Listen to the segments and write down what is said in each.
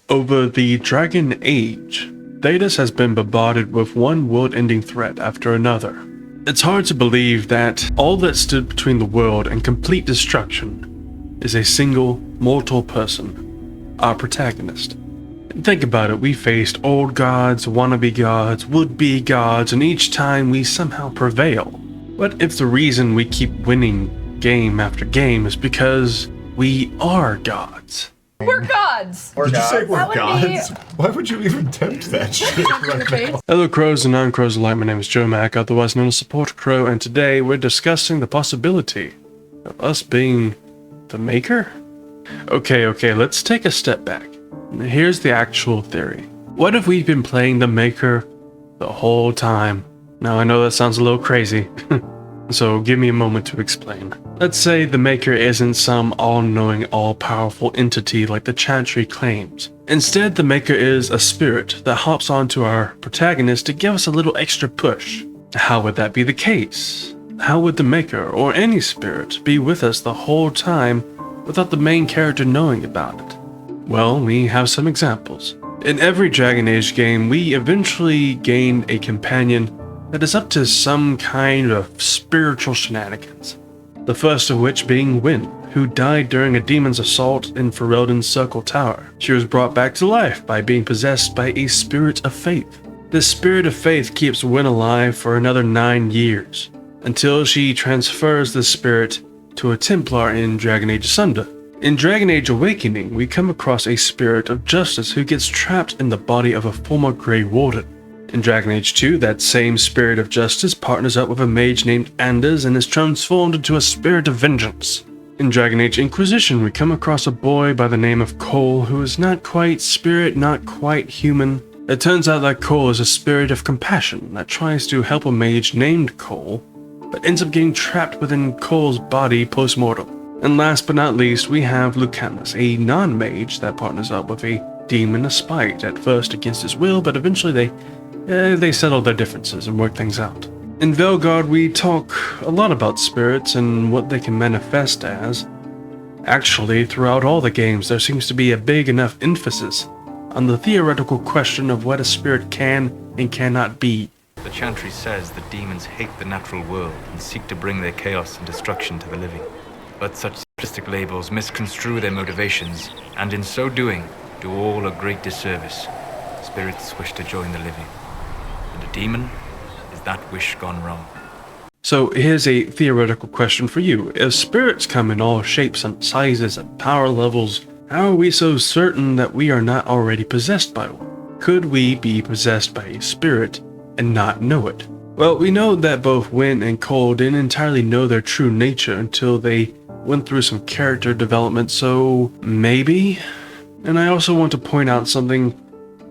Over the Dragon Age, Thedas has been bombarded with one world-ending threat after another. It's hard to believe that all that stood between the world and complete destruction is a single mortal person, our protagonist. And think about it, we faced old gods, wannabe gods, would-be gods, and each time we somehow prevail. What if the reason we keep winning game after game is because we are gods? We're gods! Did you say we're That would gods? Why would you even tempt that shit right now? Hello crows and non-crows alike, my name is Joe Mack, otherwise known as Support Crow, and today we're discussing the possibility of us being the Maker? Okay, let's take a step back. Here's the actual theory. What if we've been playing the Maker the whole time? Now I know that sounds a little crazy, so give me a moment to explain. Let's say the Maker isn't some all-knowing, all-powerful entity like the Chantry claims. Instead, the Maker is a spirit that hops onto our protagonist to give us a little extra push. How would that be the case? How would the Maker, or any spirit, be with us the whole time without the main character knowing about it? Well, we have some examples. In every Dragon Age game, we eventually gained a companion that is up to some kind of spiritual shenanigans. The first of which being Wynn, who died during a demon's assault in Ferelden's Circle Tower. She was brought back to life by being possessed by a spirit of faith. This spirit of faith keeps Wynn alive for another 9 years, until she transfers the spirit to a Templar in Dragon Age Asunder. In Dragon Age Awakening, we come across a spirit of justice who gets trapped in the body of a former Grey Warden. In Dragon Age 2, that same spirit of justice partners up with a mage named Anders and is transformed into a spirit of vengeance. In Dragon Age Inquisition, we come across a boy by the name of Cole who is not quite spirit, not quite human. It turns out that Cole is a spirit of compassion that tries to help a mage named Cole, but ends up getting trapped within Cole's body post-mortem. And last but not least, we have Lucanus, a non-mage that partners up with a demon of spite, at first against his will, but eventually they settle their differences and work things out. In Veilguard, we talk a lot about spirits and what they can manifest as. Actually, throughout all the games, there seems to be a big enough emphasis on the theoretical question of what a spirit can and cannot be. The Chantry says that demons hate the natural world and seek to bring their chaos and destruction to the living. But such simplistic labels misconstrue their motivations, and in so doing, do all a great disservice. Spirits wish to join the living, and a demon is that wish gone wrong. So here's a theoretical question for you. If spirits come in all shapes and sizes and power levels, how are we so certain that we are not already possessed by one? Could we be possessed by a spirit and not know it? Well, we know that both Wynn and Cole didn't entirely know their true nature until they went through some character development, so maybe? And I also want to point out something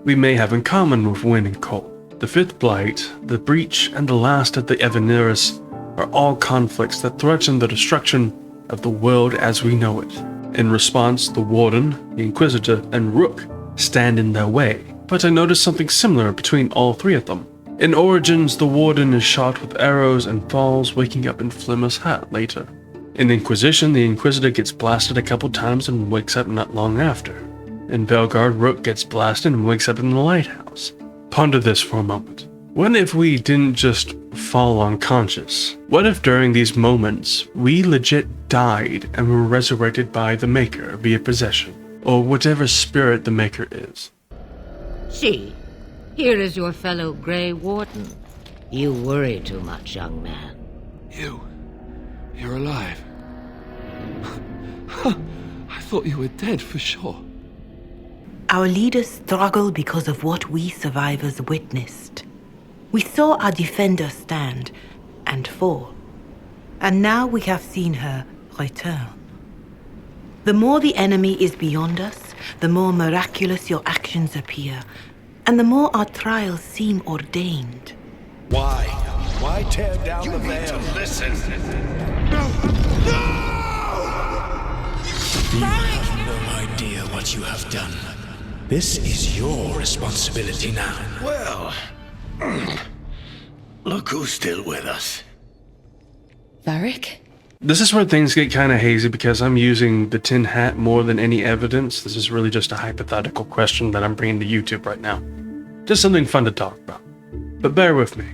we may have in common with Wynn and Cole. The Fifth Blight, the Breach, and the Last of the Evaneris are all conflicts that threaten the destruction of the world as we know it. In response, the Warden, the Inquisitor, and Rook stand in their way. But I noticed something similar between all three of them. In Origins, the Warden is shot with arrows and falls, waking up in Flimmer's hat later. In Inquisition, the Inquisitor gets blasted a couple times and wakes up not long after. In Veilguard, Rook gets blasted and wakes up in the lighthouse. Ponder this for a moment. What if we didn't just fall unconscious? What if during these moments, we legit died and were resurrected by the Maker via possession, or whatever spirit the Maker is? See, here is your fellow Grey Warden. You worry too much, young man. You're alive. I thought you were dead for sure. Our leaders struggle because of what we survivors witnessed. We saw our defender stand and fall, and now we have seen her return. The more the enemy is beyond us, the more miraculous your actions appear, and the more our trials seem ordained. Why? Why tear down the veil? You need to listen. No! You have no idea what you have done. This is your responsibility now. Well, look who's still with us. Varric? This is where things get kind of hazy because I'm using the tin hat more than any evidence. This is really just a hypothetical question that I'm bringing to YouTube right now. Just something fun to talk about. But bear with me,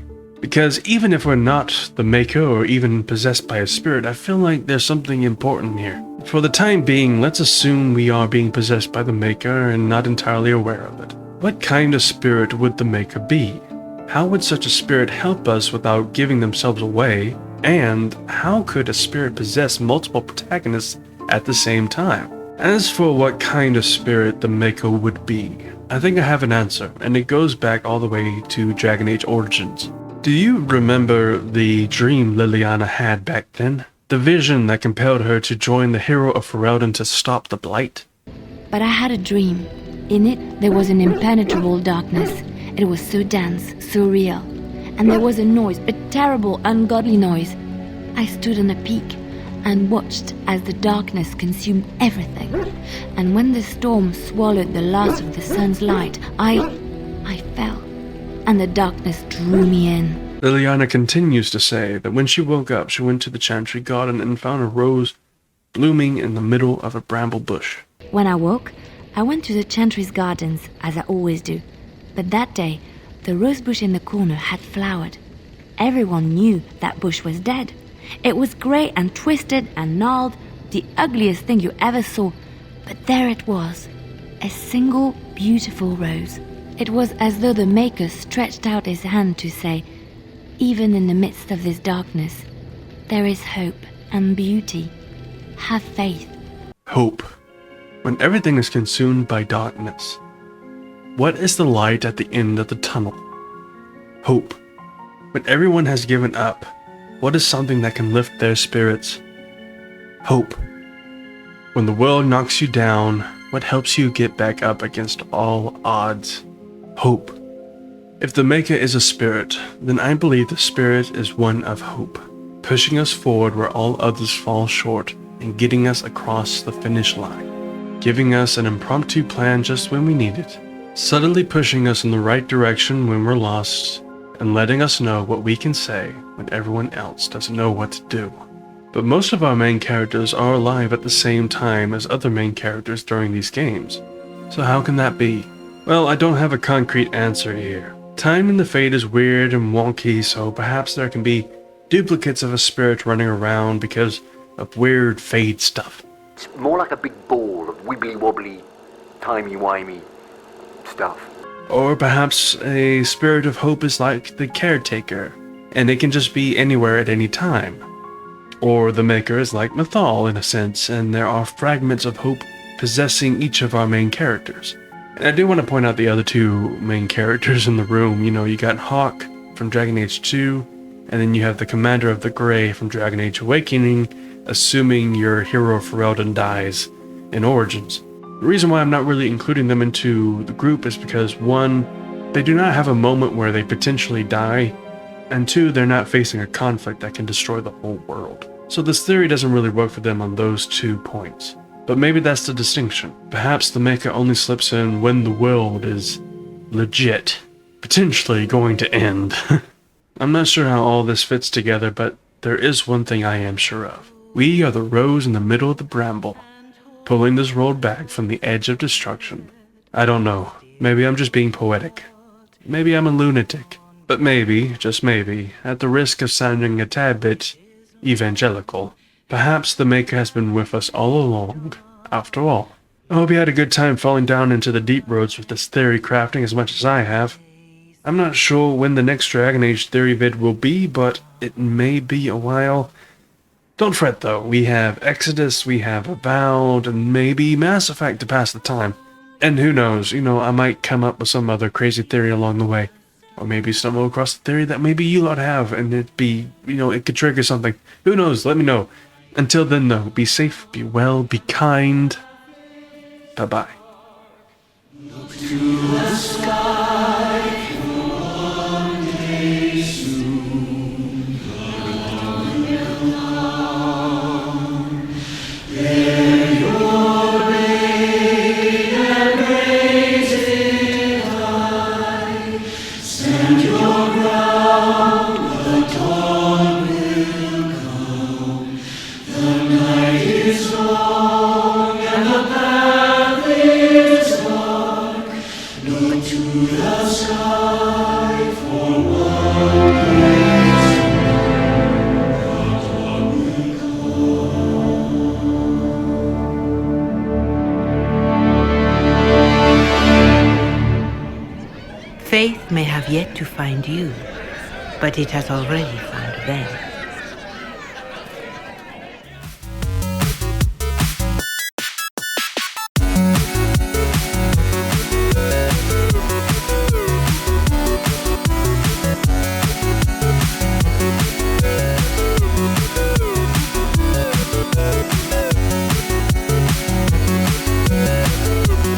because even if we're not the maker or even possessed by a spirit, I feel like there's something important here. For the time being, let's assume we are being possessed by the maker and not entirely aware of it. What kind of spirit would the maker be? How would such a spirit help us without giving themselves away? And how could a spirit possess multiple protagonists at the same time? As for what kind of spirit the maker would be, I think I have an answer, and it goes back all the way to Dragon Age Origins. Do you remember the dream Liliana had back then? The vision that compelled her to join the hero of Ferelden to stop the Blight? But I had a dream. In it, there was an impenetrable darkness. It was so dense, so real. And there was a noise, a terrible, ungodly noise. I stood on a peak and watched as the darkness consumed everything. And when the storm swallowed the last of the sun's light, I fell. And the darkness drew me in. Liliana continues to say that when she woke up, she went to the Chantry Garden and found a rose blooming in the middle of a bramble bush. When I woke, I went to the Chantry's gardens, as I always do. But that day, the rose bush in the corner had flowered. Everyone knew that bush was dead. It was grey and twisted and gnarled, the ugliest thing you ever saw. But there it was, a single beautiful rose. It was as though the Maker stretched out his hand to say, even in the midst of this darkness, there is hope and beauty. Have faith. Hope. When everything is consumed by darkness, what is the light at the end of the tunnel? Hope. When everyone has given up, what is something that can lift their spirits? Hope. When the world knocks you down, what helps you get back up against all odds? Hope. If the Maker is a spirit, then I believe the spirit is one of hope, pushing us forward where all others fall short and getting us across the finish line, giving us an impromptu plan just when we need it, subtly pushing us in the right direction when we're lost, and letting us know what we can say when everyone else doesn't know what to do. But most of our main characters are alive at the same time as other main characters during these games. So how can that be? Well, I don't have a concrete answer here. Time in the Fate is weird and wonky, so perhaps there can be duplicates of a spirit running around because of weird Fate stuff. It's more like a big ball of wibbly-wobbly, timey-wimey stuff. Or perhaps a spirit of hope is like the caretaker, and it can just be anywhere at any time. Or the Maker is like Mythal in a sense, and there are fragments of hope possessing each of our main characters. And I do want to point out the other two main characters in the room. You know, you got Hawk from Dragon Age 2, and then you have the Commander of the Grey from Dragon Age Awakening, assuming your hero Ferelden dies in Origins. The reason why I'm not really including them into the group is because, one, they do not have a moment where they potentially die, and two, they're not facing a conflict that can destroy the whole world. So this theory doesn't really work for them on those 2 points. But maybe that's the distinction. Perhaps the Maker only slips in when the world is legit, potentially going to end. I'm not sure how all this fits together, but there is one thing I am sure of. We are the rose in the middle of the bramble, pulling this world back from the edge of destruction. I don't know. Maybe I'm just being poetic. Maybe I'm a lunatic. But maybe, just maybe, at the risk of sounding a tad bit evangelical, perhaps the Maker has been with us all along, after all. I hope you had a good time falling down into the deep roads with this theory crafting as much as I have. I'm not sure when the next Dragon Age theory vid will be, but it may be a while. Don't fret though, we have Exodus, we have Avowed, and maybe Mass Effect to pass the time. And who knows, I might come up with some other crazy theory along the way. Or maybe stumble across a theory that maybe you lot have, and it could trigger something. Who knows, let me know. Until then though, be safe, be well, be kind. Bye-bye. Look to the sky, one day soon, dawn will come. There your blade and raise it high. Stand your ground, the dawn will come. Faith may have yet to find you, but it has already found them.